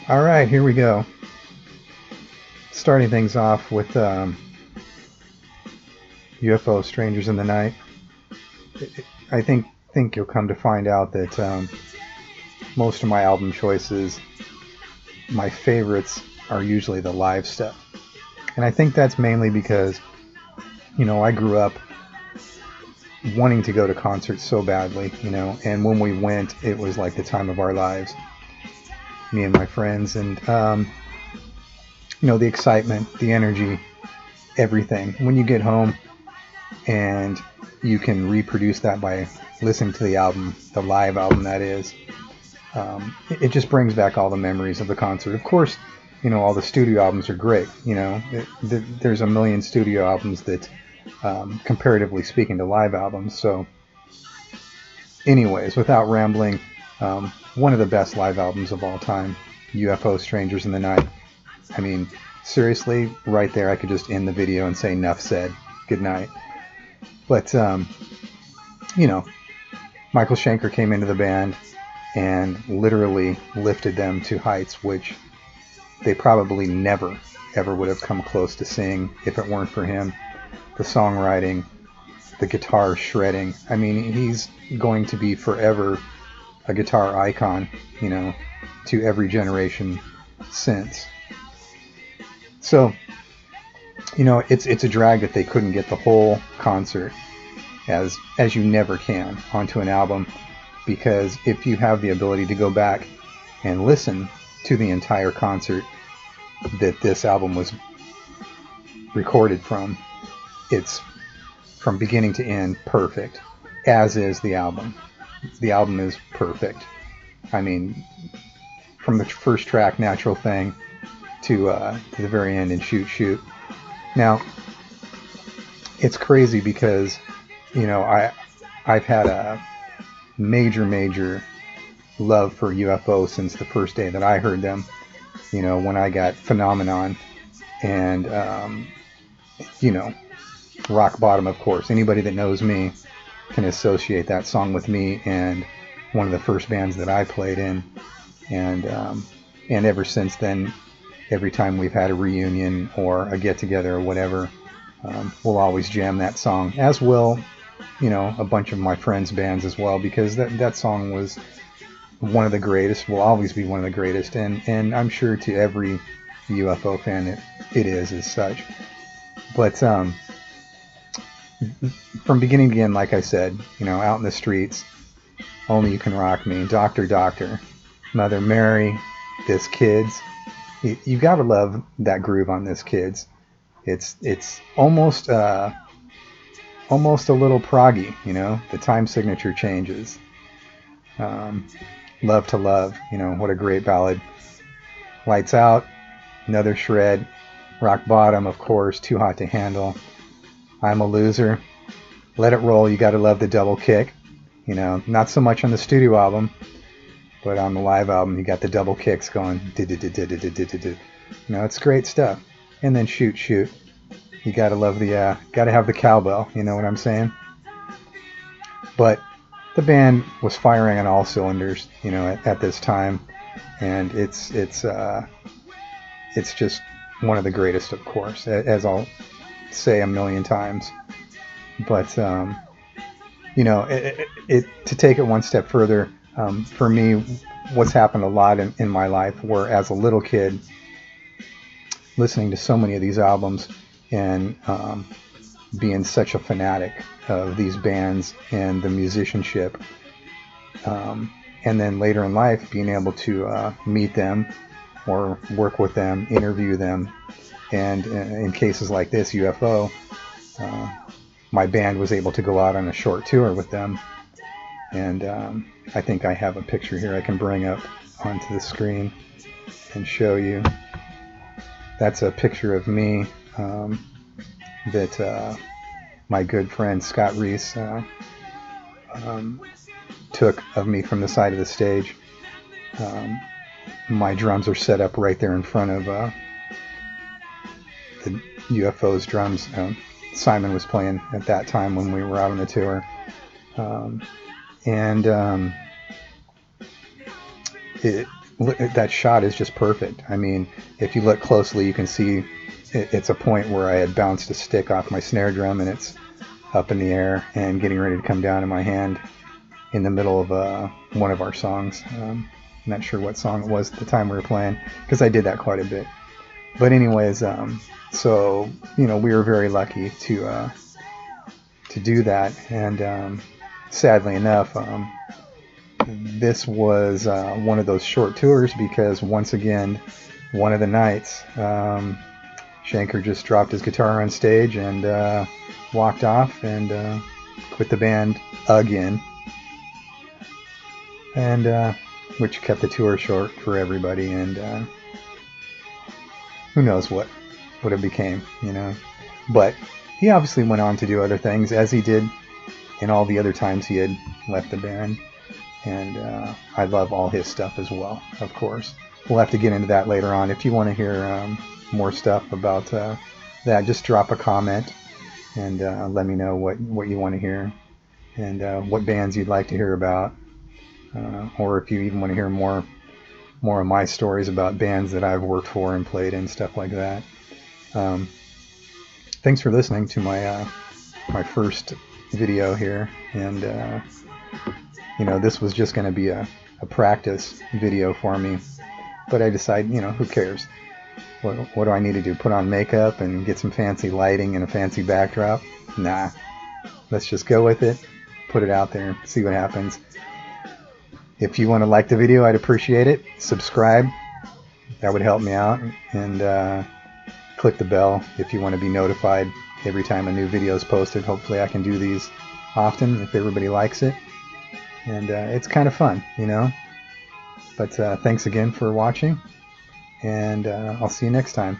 All right, here we go. Starting things off with UFO Strangers in the Night. I think you'll come to find out that most of my album choices, my favorites, are usually the live stuff. And I think that's mainly because, I grew up wanting to go to concerts so badly, and when we went, it was like the time of our lives, me and my friends, and, the excitement, the energy, everything. When you get home and you can reproduce that by listening to the album, the live album that is, it just brings back all the memories of the concert. Of course, all the studio albums are great. There's a million studio albums that, comparatively speaking to live albums. So anyways, without rambling, one of the best live albums of all time, UFO Strangers in the Night. I mean, seriously, right there, I could just end the video and say, "Enough said. Good night." But, Michael Schenker came into the band and literally lifted them to heights which they probably never, ever would have come close to seeing if it weren't for him. The songwriting, the guitar shredding. I mean, he's going to be forever a guitar icon, to every generation since. So, it's a drag that they couldn't get the whole concert, as you never can, onto an album, because if you have the ability to go back and listen to the entire concert that this album was recorded from, it's from beginning to end perfect, as is the album. The album is perfect. I mean, from the first track, Natural Thing, to the very end in Shoot Shoot. Now, it's crazy because, I've had a major love for UFO since the first day that I heard them. When I got Phenomenon and, Rock Bottom, of course. Anybody that knows me can associate that song with me and one of the first bands that I played in. And ever since then, every time we've had a reunion or a get-together or whatever, we'll always jam that song, as will, a bunch of my friends' bands as well, because that song was one of the greatest, will always be one of the greatest, and I'm sure to every UFO fan it is as such. But from beginning to end, like I said, out in the streets, Only You Can Rock Me, Doctor, Mother Mary, This Kids. You gotta love that groove on This Kids. It's almost a little proggy, the time signature changes. Love to Love, what a great ballad. Lights Out, another shred. Rock Bottom, of course, Too Hot to Handle. I'm a Loser. Let It Roll, you gotta love the double kick. Not so much on the studio album, but on the live album, you got the double kicks going. It's great stuff. And then Shoot Shoot. You gotta love gotta have the cowbell, you know what I'm saying? But the band was firing on all cylinders, at this time, and it's just one of the greatest, of course, as I'll say a million times. But to take it one step further, for me, what's happened a lot in my life, where as a little kid, listening to so many of these albums and being such a fanatic of these bands and the musicianship, and then later in life being able to meet them or work with them, interview them, and in cases like this, UFO, my band was able to go out on a short tour with them, and I think I have a picture here I can bring up onto the screen and show you. That's a picture of me that my good friend Scott Reese took of me from the side of the stage. My drums are set up right there in front of the UFO's drums. Simon was playing at that time when we were out on the tour. And that shot is just perfect. I mean, if you look closely, you can see it's a point where I had bounced a stick off my snare drum, and it's up in the air and getting ready to come down in my hand in the middle of one of our songs. I'm not sure what song it was at the time we were playing, because I did that quite a bit. But anyways, so we were very lucky to do that, and sadly enough, this was one of those short tours, because once again, one of the nights, Shanker just dropped his guitar on stage and walked off and quit the band again, and which kept the tour short for everybody, and who knows what it became, But he obviously went on to do other things, as he did in all the other times he had left the band. And I love all his stuff as well, of course. We'll have to get into that later on. If you want to hear more stuff about that, just drop a comment and let me know what you want to hear, and what bands you'd like to hear about, or if you even want to hear more of my stories about bands that I've worked for and played and stuff like that. Thanks for listening to my first video here, and this was just going to be a practice video for me, but I decided, who cares? What do I need to do? Put on makeup and get some fancy lighting and a fancy backdrop? Nah, let's just go with it, put it out there, see what happens. If you want to like the video, I'd appreciate it. Subscribe, that would help me out, and click the bell if you want to be notified every time a new video is posted. Hopefully I can do these often if everybody likes it, and it's kind of fun, But thanks again for watching, and I'll see you next time.